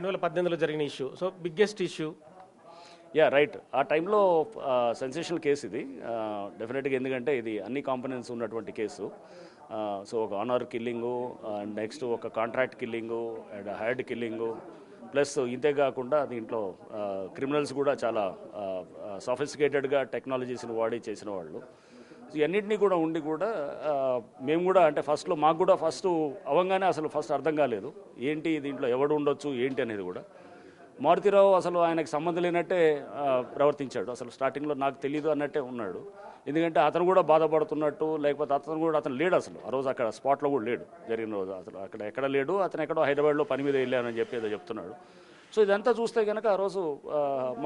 2018లో జరిగిన issue. So biggest issue. Yeah right. ఆ టైంలో సెన్సేషనల్ కేసు ఇది డెఫినెట్గా, ఎందుకంటే ఇది అన్ని కాంపోనెంట్స్ ఉన్నటువంటి కేసు. సో ఒక ఆనర్ కిల్లింగు, నెక్స్ట్ ఒక కాంట్రాక్ట్ కిల్లింగు అండ్ హైర్డ్ కిల్లింగు, ప్లస్ ఇంతే కాకుండా దీంట్లో క్రిమినల్స్ కూడా చాలా సఫిస్టికేటెడ్గా టెక్నాలజీస్ని వాడి చేసిన వాళ్ళు. ఇవన్నింటినీ కూడా ఉండి కూడా మేము కూడా అంటే ఫస్ట్లో మాకు కూడా ఫస్ట్ అవ్వగానే అసలు ఫస్ట్ అర్థం కాలేదు ఏంటి దీంట్లో ఎవడు ఉండొచ్చు ఏంటి అనేది కూడా. మారుతిరావు అసలు ఆయనకు సంబంధం లేనట్టే ప్రవర్తించాడు. అసలు స్టార్టింగ్లో నాకు తెలియదు అన్నట్టే ఉన్నాడు. ఎందుకంటే అతను కూడా బాధపడుతున్నట్టు, లేకపోతే అతను లేడు అసలు ఆ రోజు అక్కడ స్పాట్లో కూడా లేడు జరిగిన రోజు. అసలు అక్కడ ఎక్కడ లేడు, అతను ఎక్కడో హైదరాబాద్లో పని మీద వెళ్ళానని చెప్పి ఏదో చెప్తున్నాడు. సో ఇదంతా చూస్తే కనుక ఆ రోజు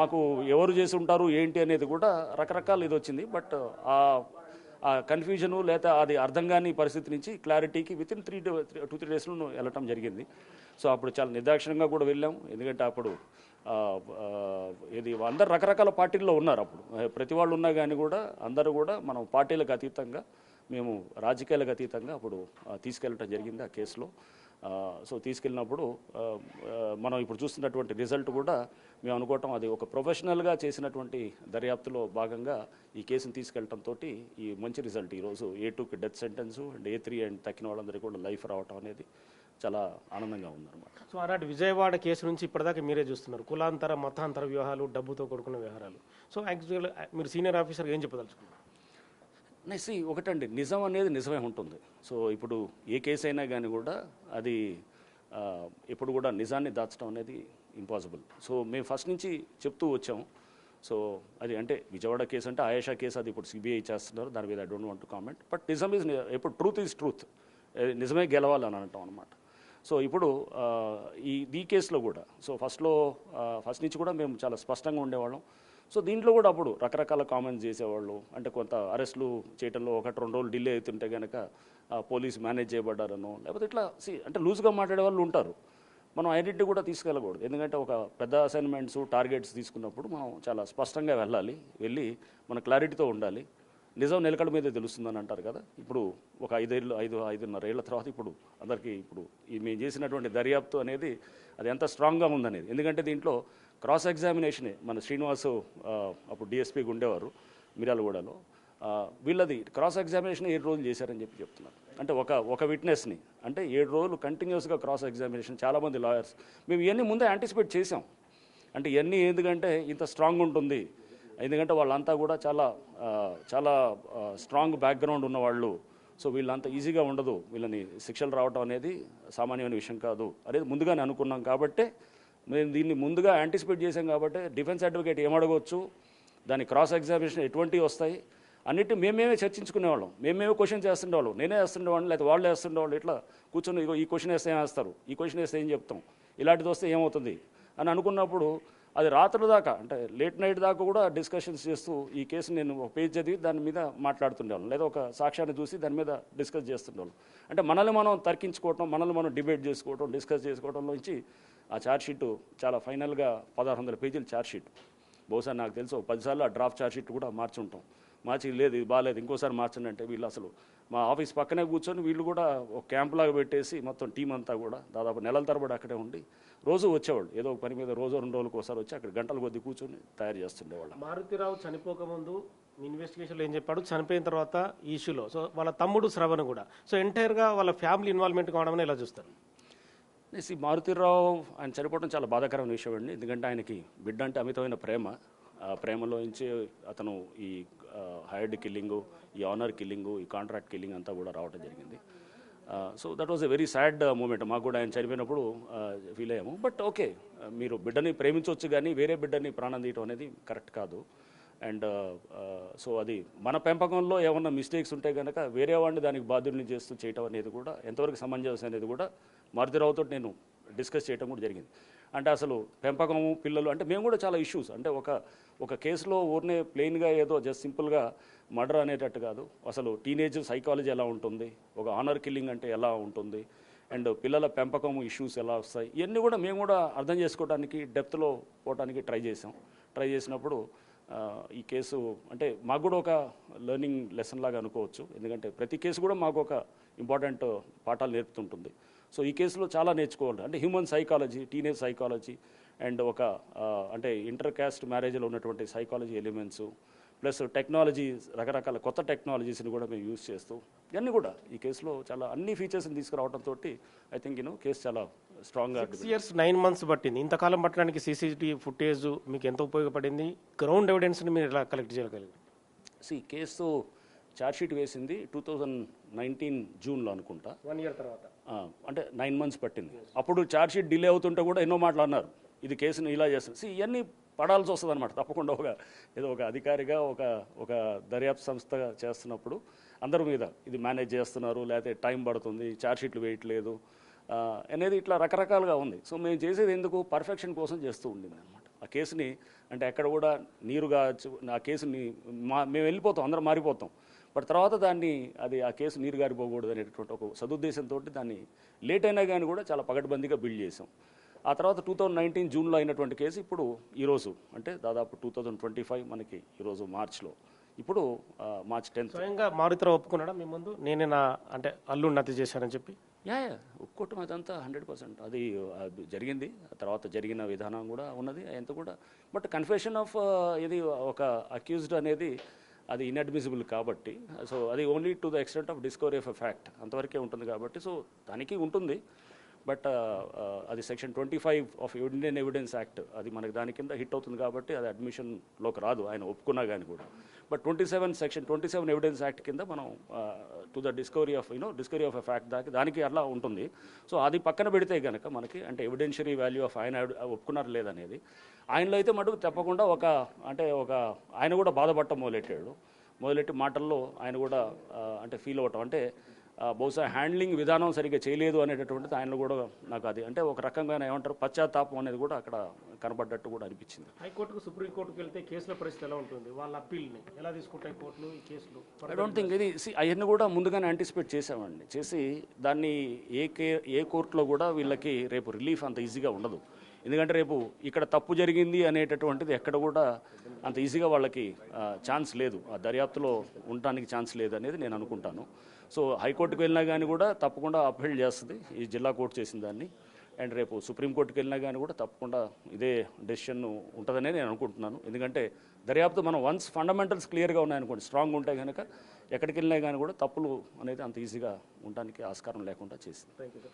మాకు ఎవరు చేసి ఉంటారు ఏంటి అనేది కూడా రకరకాల ఇది వచ్చింది. బట్ ఆ కన్ఫ్యూజను లేదా అది అర్థం కాని పరిస్థితి నుంచి క్లారిటీకి వితిన్ 2-3 డేస్లో వెళ్ళటం జరిగింది. సో అప్పుడు చాలా నిర్దాక్షిణంగా కూడా వెళ్ళాం. ఎందుకంటే అప్పుడు ఇది అందరు రకరకాల పార్టీల్లో ఉన్నారు. అప్పుడు ప్రతి వాళ్ళు ఉన్నా కానీ కూడా అందరూ కూడా మనం పార్టీలకు అతీతంగా, మేము రాజకీయాలకు అతీతంగా అప్పుడు తీసుకెళ్ళటం జరిగింది ఆ కేసులో. సో తీసుకెళ్ళినప్పుడు మనం ఇప్పుడు చూస్తున్నటువంటి రిజల్ట్ కూడా మేము అనుకోవటం అది ఒక ప్రొఫెషనల్గా చేసినటువంటి దర్యాప్తులో భాగంగా ఈ కేసును తీసుకెళ్ళటంతో ఈ మంచి రిజల్ట్ ఈరోజు A2కి death sentence and A3 and తక్కిన వాళ్ళందరికీ కూడా లైఫ్ రావటం అనేది చాలా ఆనందంగా ఉందన్నమాట. సో అలాంటి విజయవాడ కేసు నుంచి ఇప్పటిదాకా మీరే చూస్తున్నారు, కులాంతర మతాంతర వ్యవహారాలు, డబ్బుతో కూడుకున్న వ్యవహారాలు. సో యాక్చువల్ మీరు సీనియర్ ఆఫీసర్గా ఏం చెప్పదలుచుకున్నారు? ఒకటండి, నిజం అనేది నిజమే ఉంటుంది. సో ఇప్పుడు ఏ కేసు అయినా కానీ కూడా అది ఎప్పుడు కూడా నిజాన్ని దాచడం అనేది ఇంపాసిబుల్. సో మేము ఫస్ట్ నుంచి చెప్తూ వచ్చాము. సో అది అంటే విజయవాడ కేసు అంటే ఆయేషా కేసు, అది ఇప్పుడు CBI చేస్తున్నారు, దాని మీద I don't want to comment. But నిజం ఈజ్ ఎప్పుడు ట్రూత్ ఈజ్ ట్రూత్, నిజమే గెలవాలని అంటాం అనమాట. సో ఇప్పుడు ఈ కేసులో కూడా సో ఫస్ట్ నుంచి కూడా మేము చాలా స్పష్టంగా ఉండేవాళ్ళం. సో దీంట్లో కూడా అప్పుడు రకరకాల కామెంట్స్ చేసేవాళ్ళు. అంటే కొంత అరెస్టులు చేయడంలో 1-2 రోజులు డిలే అవుతుంటే కనుక పోలీసు మేనేజ్ చేయబడ్డారనో, లేకపోతే ఇట్లా అంటే లూజ్గా మాట్లాడే వాళ్ళు ఉంటారు. మనం ఐడెంటిటీ కూడా తీసుకెళ్ళకూడదు. ఎందుకంటే ఒక పెద్ద అసైన్మెంట్స్, టార్గెట్స్ తీసుకున్నప్పుడు మనం చాలా స్పష్టంగా వెళ్ళి మన క్లారిటీతో ఉండాలి. నిజం నిలకడ మీదే తెలుస్తుందని అంటారు కదా. ఇప్పుడు ఒక 5-5.5 ఏళ్ల తర్వాత ఇప్పుడు అందరికీ ఇప్పుడు మేము చేసినటువంటి దర్యాప్తు అనేది అది ఎంత స్ట్రాంగ్గా ఉందనేది. ఎందుకంటే దీంట్లో క్రాస్ ఎగ్జామినేషనే మన శ్రీనివాసు అప్పుడు DSPగా ఉండేవారు మిర్యాలగూడలో, వీళ్ళది క్రాస్ ఎగ్జామినేషన్ 7 రోజులు చేశారని చెప్తున్నారు. అంటే ఒక విట్నెస్ని అంటే 7 రోజులు కంటిన్యూస్గా క్రాస్ ఎగ్జామినేషన్. చాలామంది లాయర్స్ మేము ఇవన్నీ ముందే యాంటిసిపేట్ చేసాం. అంటే ఇవన్నీ ఎందుకంటే ఇంత స్ట్రాంగ్ ఉంటుంది, ఎందుకంటే వాళ్ళంతా కూడా చాలా స్ట్రాంగ్ బ్యాక్గ్రౌండ్ ఉన్నవాళ్ళు. సో వీళ్ళంతా ఈజీగా ఉండదు, వీళ్ళని శిక్షలు రావడం అనేది సామాన్యమైన విషయం కాదు అనేది ముందుగానే అనుకున్నాం. కాబట్టే మేము దీన్ని ముందుగా యాంటిసిపేట్ చేసాం. కాబట్టి డిఫెన్స్ అడ్వకేట్ ఏమడగవచ్చు, దాని క్రాస్ ఎగ్జామినేషన్ ఎటువంటివి వస్తాయి అన్నిటి మేమేమే చర్చించుకునేవాళ్ళం, మేమేమే క్వశ్చన్ చేస్తుండేవాళ్ళం. నేనే వేస్తుండేవాళ్ళం, లేకపోతే వాళ్ళు వేస్తుండేవాళ్ళు. ఇట్లా కూర్చొని ఈ క్వశ్చన్ వేస్తే ఏం వేస్తారు, ఈ క్వశ్చన్ వేస్తే ఏం చెప్తాం, ఇలాంటిది వస్తే ఏమవుతుంది అని అనుకున్నప్పుడు అది రాత్రుల దాకా అంటే లేట్ నైట్ దాకా కూడా డిస్కషన్స్ చేస్తూ ఈ కేసు నేను ఒక పేజ్ చదివి దాని మీద మాట్లాడుతుండేవాళ్ళం, లేదా ఒక సాక్ష్యాన్ని చూసి దాని మీద డిస్కస్ చేస్తుండేవాళ్ళం. అంటే మనల్ని మనం తర్కించుకోవటం, మనల్ని మనం డిబేట్ చేసుకోవటం, డిస్కస్ చేసుకోవడంలోంచి ఆ ఛార్జ్షీటు చాలా ఫైనల్గా 1600 పేజీల ఛార్జ్షీట్. బహుశా నాకు తెలుసు 10 సార్లు ఆ డ్రాఫ్ట్ ఛార్జ్షీట్ కూడా మార్చుంటాం. మార్చి లేదు ఇది బాగాలేదు ఇంకోసారి మార్చండి అంటే వీళ్ళు అసలు మా ఆఫీస్ పక్కనే కూర్చొని వీళ్ళు కూడా ఒక క్యాంప్ లాగా పెట్టేసి మొత్తం టీం అంతా కూడా దాదాపు నెలల తరబడి అక్కడే ఉండి రోజు వచ్చేవాళ్ళు. ఏదో ఒక పని మీద 2 రోజులకు ఒకసారి వచ్చి అక్కడ గంటల కొద్దీ కూర్చొని తయారు చేస్తుండేవాళ్ళు. మారుతిరావు చనిపోకముందు ఇన్వెస్టిగేషన్లో ఏం చెప్పాడు, చనిపోయిన తర్వాత ఈ ఇష్యూలో సో వాళ్ళ తమ్ముడు శ్రవణ్ కూడా సో ఎంటైర్గా వాళ్ళ ఫ్యామిలీ ఇన్వాల్వ్మెంట్ కావడం ఎలా చూస్తారు? మారుతిరావు ఆయన చనిపోవడం చాలా బాధాకరమైన విషయం అండి. ఎందుకంటే ఆయనకి బిడ్డ అంటే అమితమైన ప్రేమ. ఆ ప్రేమలో నుంచి అతను ఈ హైర్డ్ కిల్లింగు, ఈ ఆనర్ కిల్లింగు, ఈ కాంట్రాక్ట్ కిల్లింగ్ అంతా కూడా రావడం జరిగింది. So that was a very sad moment. మాకు కూడా ఆయన చనిపోయినప్పుడు ఫీల్ అయ్యాము. బట్ ఓకే, మీరు బిడ్డని ప్రేమించవచ్చు కానీ వేరే బిడ్డని ప్రాణం తీయటం అనేది కరెక్ట్ కాదు. అండ్ సో అది మన పెంపకంలో ఏమన్నా మిస్టేక్స్ ఉంటే కనుక వేరే వాడిని దానికి బాధ్యుల్ని చేస్తూ చేయటం అనేది కూడా ఎంతవరకు సమంజసం అనేది కూడా మారుతిరావుతో నేను డిస్కస్ చేయడం కూడా జరిగింది. అంటే అసలు పెంపకము, పిల్లలు అంటే మేము కూడా చాలా ఇష్యూస్ అంటే ఒక కేసులో ఊరినే ప్లెయిన్గా ఏదో జస్ట్ సింపుల్గా మర్డర్ అనేటట్టు కాదు. అసలు టీనేజ్ సైకాలజీ ఎలా ఉంటుంది, ఒక ఆనర్ కిల్లింగ్ అంటే ఎలా ఉంటుంది, అండ్ పిల్లల పెంపకం ఇష్యూస్ ఎలా వస్తాయి, ఇవన్నీ కూడా మేము కూడా అర్థం చేసుకోవడానికి డెప్త్లో పోవడానికి ట్రై చేసినప్పుడు ఈ కేసు అంటే మాకు కూడా ఒక లెర్నింగ్ లెసన్ లాగా అనుకోవచ్చు. ఎందుకంటే ప్రతి కేసు కూడా మాకు ఒక ఇంపార్టెంట్ పాఠాలు నేర్పుతుంటుంది. సో ఈ కేసులో చాలా నేర్చుకోవాలి, అంటే human psychology, teenage psychology and ఒక అంటే ఇంటర్ క్యాస్ట్ మ్యారేజ్లో ఉన్నటువంటి సైకాలజీ ఎలిమెంట్స్ ప్లస్ టెక్నాలజీ, రకరకాల కొత్త టెక్నాలజీస్ని కూడా మేము యూజ్ చేస్తూ ఇవన్నీ కూడా ఈ కేసులో చాలా అన్ని ఫీచర్స్ని తీసుకురావడంతో ఐ థింక్ కేసు చాలా స్ట్రాంగ్గా 6 years 9 months పట్టింది. ఇంతకాలం పట్టడానికి సీసీటీవీ ఫుటేజ్ మీకు ఎంత ఉపయోగపడింది? గ్రౌండ్ ఎవిడెన్స్ని మీరు ఎలా కలెక్ట్ చేయగలిగారు? కేసు ఛార్జ్షీట్ వేసింది 2019 జూన్లో అనుకుంటా. 1 year తర్వాత అంటే 9 months పట్టింది. అప్పుడు ఛార్జ్షీట్ డిలే అవుతుంటే కూడా ఎన్నో మాటలు అన్నారు, ఇది కేసును ఇలా చేస్తుంది. ఇవన్నీ పడాల్సి వస్తుంది అనమాట తప్పకుండా. ఏదో ఒక అధికారిగా ఒక దర్యాప్తు సంస్థ చేస్తున్నప్పుడు అందరి మీద ఇది మేనేజ్ చేస్తున్నారు, లేకపోతే టైం పడుతుంది, ఛార్జ్షీట్లు వేయట్లేదు అనేది ఇట్లా రకరకాలుగా ఉంది. సో మేము చేసేది ఎందుకు, పర్ఫెక్షన్ కోసం చేస్తూ ఉండింది అనమాట. ఆ కేసుని అంటే ఎక్కడ కూడా నీరుగా ఆ కేసుని మేము వెళ్ళిపోతాం, అందరం మారిపోతాం, బట్ తర్వాత దాన్ని ఆ కేసు నీరు గారిపోకూడదు అనేటటువంటి ఒక సదుద్దేశంతో దాన్ని లేట్ అయినా కానీ కూడా చాలా పగడ్బందీగా బిల్డ్ చేసాం. ఆ తర్వాత 2019 జూన్లో అయినటువంటి కేసు ఇప్పుడు ఈరోజు అంటే దాదాపు 2025 మనకి ఈరోజు మార్చ్లో, ఇప్పుడు మార్చ్ 10th. స్వయంగా మారుతిరావు ఒప్పుకున్నాడా మీ ముందు, నేనే నా అంటే అల్లుడిని హత్య చేశానని చెప్పి? యా ఒప్పుకోవటం అదంతా 100% అది జరిగింది. తర్వాత జరిగిన విధానం కూడా ఉన్నది ఎంత కూడా, బట్ కన్ఫెషన్ ఆఫ్ ఇది ఒక అక్యూజ్డ్ అనేది అది ఇన్అడ్మిసిబుల్ కాబట్టి, సో అది only to the extent of discovery of a fact అంతవరకే ఉంటుంది కాబట్టి, సో దానికి ఉంటుంది. బట్ అది section 25 of Indian evidence act అది మనకి దాని కింద హిట్ అవుతుంది కాబట్టి అది అడ్మిషన్లోకి రాదు ఆయన ఒప్పుకున్నా కానీ కూడా. బట్ సెక్షన్ 27 ఎవిడెన్స్ యాక్ట్ కింద మనం to the discovery of a fact దానికి అలా ఉంటుంది. సో అది పక్కన పెడితే కనుక మనకి అంటే ఎవిడెన్షియరీ వాల్యూ ఆఫ్ ఆయన ఒప్పుకున్నారు లేదనేది, ఆయనలో అయితే మటుకు తప్పకుండా ఆయన కూడా బాధపడటం మొదలెట్టి మాటల్లో ఆయన కూడా అంటే ఫీల్ అవ్వటం, అంటే బహుశా హ్యాండ్లింగ్ విధానం సరిగ్గా చేయలేదు అనేటటువంటిది ఆయనలో కూడా నాకు అది అంటే ఒక రకంగా ఏమంటారు పశ్చాత్తాపం అనేది కూడా అక్కడ కనబడ్డట్టు కూడా అనిపించింది. హైకోర్టుకు సుప్రీంకోర్టుకు వెళ్తే కేసుల పరిస్థితి ఎలా ఉంటుంది, వాళ్ళ అప్పీల్ని ఎలా తీసుకుంటాయి కోర్టులు ఈ కేసులు? ఐ డోంట్ థింక్ ఇది అవన్నీ కూడా ముందుగానే యాంటిసిపేట్ చేసామండి, చేసి దాన్ని ఏ కోర్టులో కూడా వీళ్ళకి రేపు రిలీఫ్ అంత ఈజీగా ఉండదు. ఎందుకంటే రేపు ఇక్కడ తప్పు జరిగింది అనేటటువంటిది ఎక్కడ కూడా అంత ఈజీగా వాళ్ళకి ఛాన్స్ లేదు, ఆ దర్యాప్తులో ఉండటానికి ఛాన్స్ లేదు అనేది నేను అనుకుంటాను. సో హైకోర్టుకు వెళ్ళినా కానీ కూడా తప్పకుండా అప్హెల్డ్ చేస్తుంది ఈ జిల్లా కోర్టు చేసిన దాన్ని, అండ్ రేపు సుప్రీంకోర్టుకు వెళ్ళినా కానీ కూడా తప్పకుండా ఇదే డెసిషన్ ఉంటుందనే నేను అనుకుంటున్నాను. ఎందుకంటే దర్యాప్తు మనం వన్స్ ఫండమెంటల్స్ క్లియర్గా ఉన్నాయనుకోండి, స్ట్రాంగ్ ఉంటే కనుక ఎక్కడికి వెళ్ళినా కానీ కూడా తప్పులు అనేది అంత ఈజీగా ఉండడానికి ఆస్కారం లేకుండా చేసింది. Thank you sir.